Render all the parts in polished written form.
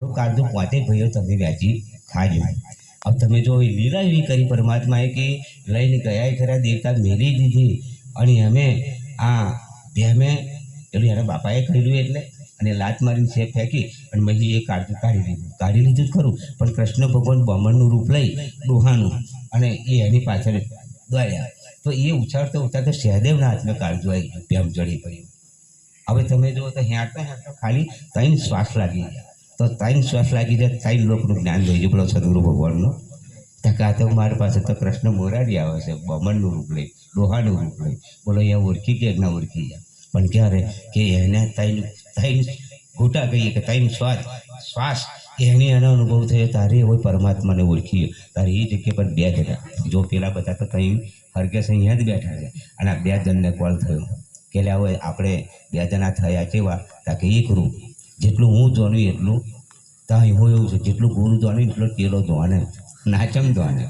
કાઢું પોતે ભાઈઓ તમે વ્યાજી ખાજો। अब તમે જો લીલા એવી કરી પરમાત્માએ કે લઈને ગયા ખરા દેવતા મેલી દીધી અને અમે આ ધ્યામે પેલું એના બાપાએ કર્યું એટલે અને લાત મારીને છે ફેંકી અને પછી એ કાઢી લીધું જ ખરું, પણ કૃષ્ણ ભગવાન બ્રહ્મણનું રૂપ લઈ ડોહાનું અને એ એની પાછળ દોડ્યા તો એ ઉછાળતો સહદેવના હાથમાં કાળજું આવી ગયું, પ્રેમ જડી પડ્યું। હવે તમે જુઓ તો હેંટતો ખાલી 3 શ્વાસ લાગી ગયા, તો 3 શ્વાસ લાગી જાય 3 લોકનું જ્ઞાન થઈ ગયું પેલો સદગુરુ ભગવાનનો। ટકા તો મારી પાસે તો કૃષ્ણ મોરારી આવે છે બ્રહ્મણનું રૂપ લઈ ડોહાનું રૂપ લઈ, બોલો અહીંયા ઓળખી કે ના ઓળખી જાય, પણ ક્યારે કે એને 3 ઘૂંટા કહીએ કે 3 શ્વાસ એને અનુભવ થયો તારે હોય પરમાત્માને ઓળખીએ તારે એ જગ્યા પર 2 જણા જો પેલા બધા તો કંઈ હરગેસ અહીંયા જ બેઠા છે અને આ 2 જણને કોલ થયો કે હવે આપણે 2 જણા થયા કેવા તાકે એક રૂપ જેટલું હું જાણું એટલું ત્યાં હોય એવું છે, જેટલું ગુરુ જાણ્યું એટલો પેલો જાણે નાચમ જાણે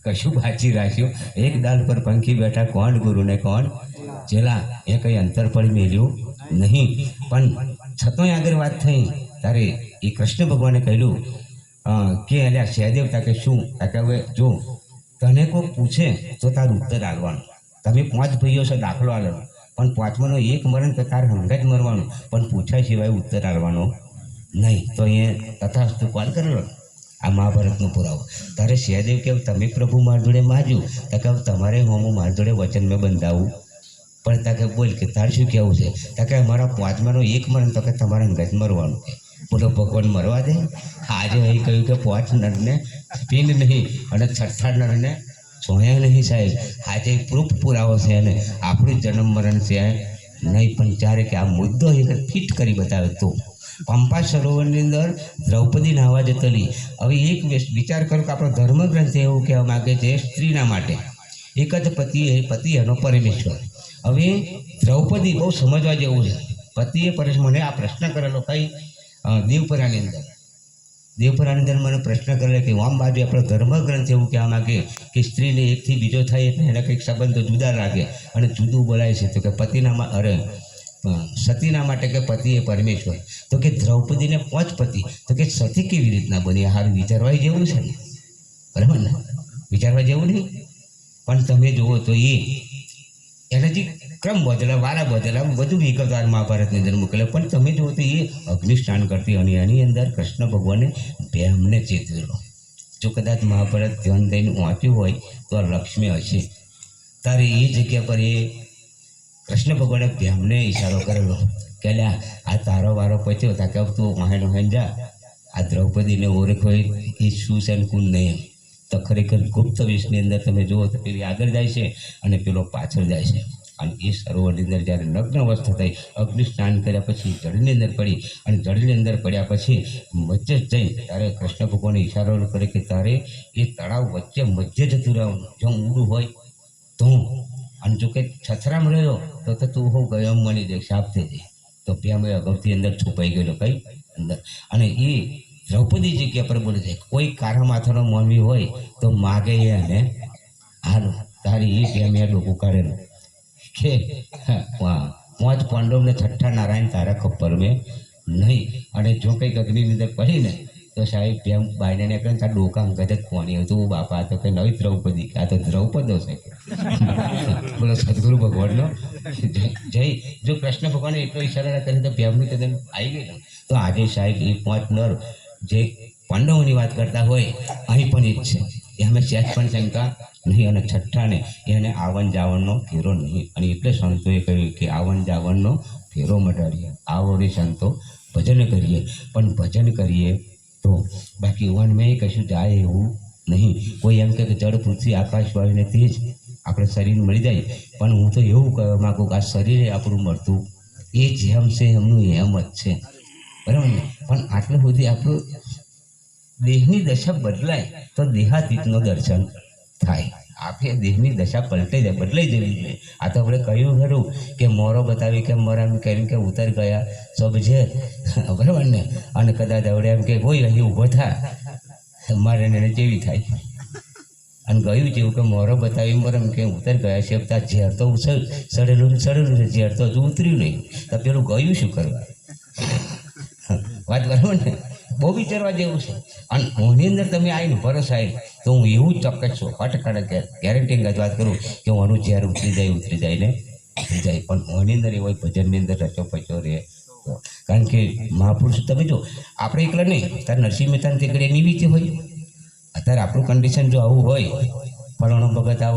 કશું બાચી રાખ્યું। એક દાલ પર પંખી બેઠા કોણ ગુરુ ને કોણ ચેલા એ કંઈ અંતર પડી મેલ્યું નહીં, પણ છતાંય આગળ વાત થઈ ત્યારે એ કૃષ્ણ ભગવાને કહ્યું કે અલ્યા સહદેવ તાકે શું તાકે હવે જો તને કોઈ પૂછે તો તારું ઉત્તર આવવાનું, તમે 5 ભાઈઓ છો દાખલો આલો પણ 5માનો એક મરણ તો તારે હંગ જ મરવાનું, પણ પૂછ્યા સિવાય ઉત્તર આવવાનો નહીં। તો અહીંયા તથાસ્તુ કોલ કરેલો આ મહાભારતનો પુરાવો। તારે સહદેવ કે તમે પ્રભુ મારા જોડે માજ્યું તાકે તમારે હું મારા જોડે વચન મેં બંધાવું, પણ તાકે બોલ કે તારે શું કહેવું છે તાકે અમારા 5માનો એક મરણ તો કે તમારે હંગ જ મરવાનું છે, બોલો ભગવાન મરવા દે। આજે અહીં કહ્યું કે 5 નરને પિંડ નહીં અને 6થા નરને સોયા નહીં સાહેબ, આજે પ્રૂફ પુરાવો છે અને આપણું જન્મ મરણ છે નહીં, પણ જ્યારે કે આ મુદ્દો એક ફિટ કરી બતાવે તો પંપા સરોવરની અંદર દ્રૌપદી નાહવા જતલી। હવે એક વિચાર કરો કે આપણો ધર્મગ્રંથ એવું કહેવા માગે છે સ્ત્રીના માટે એક જ પતિ એનો પરમેશ્વર। હવે દ્રૌપદી બહુ સમજવા જેવું છે, પતિએ મને આ પ્રશ્ન કરેલો કઈ દેવપરાની અંદર મને પ્રશ્ન કરેલો કે આમ બાજુ આપણો ધર્મગ્રંથ એવું કહેવા માગે કે સ્ત્રીને એકથી બીજો થાય એટલે એના કંઈક સંબંધો જુદા લાગે અને જુદું બોલાય છે, તો કે પતિના સતીના માટે કે પતિ એ પરમેશ્વર, તો કે દ્રૌપદીને 5 પતિ તો કે સતી કેવી રીતના બની, સારું વિચારવા જેવું છે ને, બરાબર ને, વિચારવા જેવું નહીં। પણ તમે જુઓ તો એનાથી ક્રમ બદલા વારા બદલા બધું વિગતવાર મહાભારતની અંદર મોકલે, પણ તમે જુઓ તો એ અગ્નિ સ્નાન કરતી અને એની અંદર કૃષ્ણ ભગવાને બેમને ચેતવેલો। જો કદાચ મહાભારત ધ્યાન દઈને વાંચ્યું હોય તો લક્ષ્મી હશે તારે એ જગ્યા પર એ કૃષ્ણ ભગવાને બેમને ઈશારો કરેલો કે આ તારો વારો પચ્યો તાકે તું વાહેનો હેન જા, આ દ્રૌપદીને ઓળખો એ શું છે ને કોણ નહીં, તો ખરેખર ગુપ્ત વિષની અંદર તમે જુઓ તો પેલી આગળ જાય છે અને પેલો પાછળ જાય છે અને એ સરોવરની અંદર જ્યારે નગ્ન અવસ્થા થઈ અગ્નિ સ્નાન કર્યા પછી જળની અંદર પડી અને જળની અંદર પડ્યા પછી વચ્ચે જઈ તારે કૃષ્ણ ભગવાને ઈશારો કરે કે તારે એ તળાવ વચ્ચે મધ્ય જતું રહેવાનું, જો ઊંડું હોય તો, અને જો કે છથરામ રહ્યો તો તું હું ગયો મળી જાય સાફ થઈ જાય, તો પ્યામે અગાઉથી અંદર છુપાઈ ગયેલો કઈ અંદર, અને એ દ્રૌપદી જગ્યા પર બોલે છે કોઈ કારા માથાનો માનવી હોય તો માગે અને હાલો તારી એ પ્યામે ડોકું કાઢેલું કે 5 પાંડવને 6ઠા નારાયણ તારા ખપ્પર મેં નહીં, અને જો કંઈક અગ્નિની અંદર પડીને તો સાહેબ પ્રેમ બાઈને ને કહે ડોકા અંગત જ કોણી હતું બાપા, તો કંઈ નવી દ્રૌપદી આ તો દ્રૌપદો છે બોલો સદગુરુ ભગવાનનો જય। જો કૃષ્ણ ભગવાને એટલો ઈશારો કરે તો પ્રેમનું કદમ આવી ગયું, તો આજે સાહેબ એ 5 નર જે પાંડવોની વાત કરતા હોય અહીં પણ એ જ છે, એ અમે સહેજ પણ શંકા નહીં, અને 6ઠાને એને આવન જાવનનો ફેરો નહીં, અને એટલે સંતોએ કહ્યું કે આવન જાવનનો ફેરો મટાડીએ, આવો રે સંતો ભજન કરીએ, પણ ભજન કરીએ તો બાકી વનમાં કશું જાય એવું નહીં। કોઈ એમ કે જળ પૃથ્વી આકાશ વાયુને તે જ આપણે શરીર મળી જાય, પણ હું તો એવું કહેવા માગું કે આ શરીરે આપણું મળતું એ જેમ છે એમનું એમ જ છે, બરાબર ને, પણ આટલું સુધી આપણું દેહની દશા બદલાય તો દેહાતીતનો દર્શન થાય, આપણે દેહની દશા પલટાઈ જાય બદલાઈ જવી જોઈએ। આ તો આપણે કહ્યું ખરું કે મોરો બતાવી કે મરામી કર્યું કે ઉતર ગયા સબ છે, બરાબર ને, અને કદાચ આવડે એમ કે કોઈ અહીં ઊભો થા મારે એને જેવી થાય, અને ગયું જેવું કે મોરો બતાવી મરમ કે ઉતર ગયા છે, ઝેર તો સડેલું છે, ઝેર તો હજુ ઉતર્યું નહીં, તો પેલું ગયું શું કરવા, વાત બરાબર ને, બહુ વિચારવા જેવું છે. અને ઓની અંદર તમે આવીને ભરોસ આવી તો હું એવું જ ચોક્કસ છું, ગેરંટી વાત કરું કે ઓનું ઝેર ઉતરી જાય ને ઉતરી જાય. પણ ઓની અંદર એવો ભજનની અંદર રચો પચો રહે. કારણ કે મહાપુરુષ તમે જો આપણે એકલા નહીં, તાર નરસિંહ મહેતાની તે ઘડી એની બીજી હોય. અત્યારે આપણું કન્ડિશન જો આવું હોય, ફલાણો ભગત આવો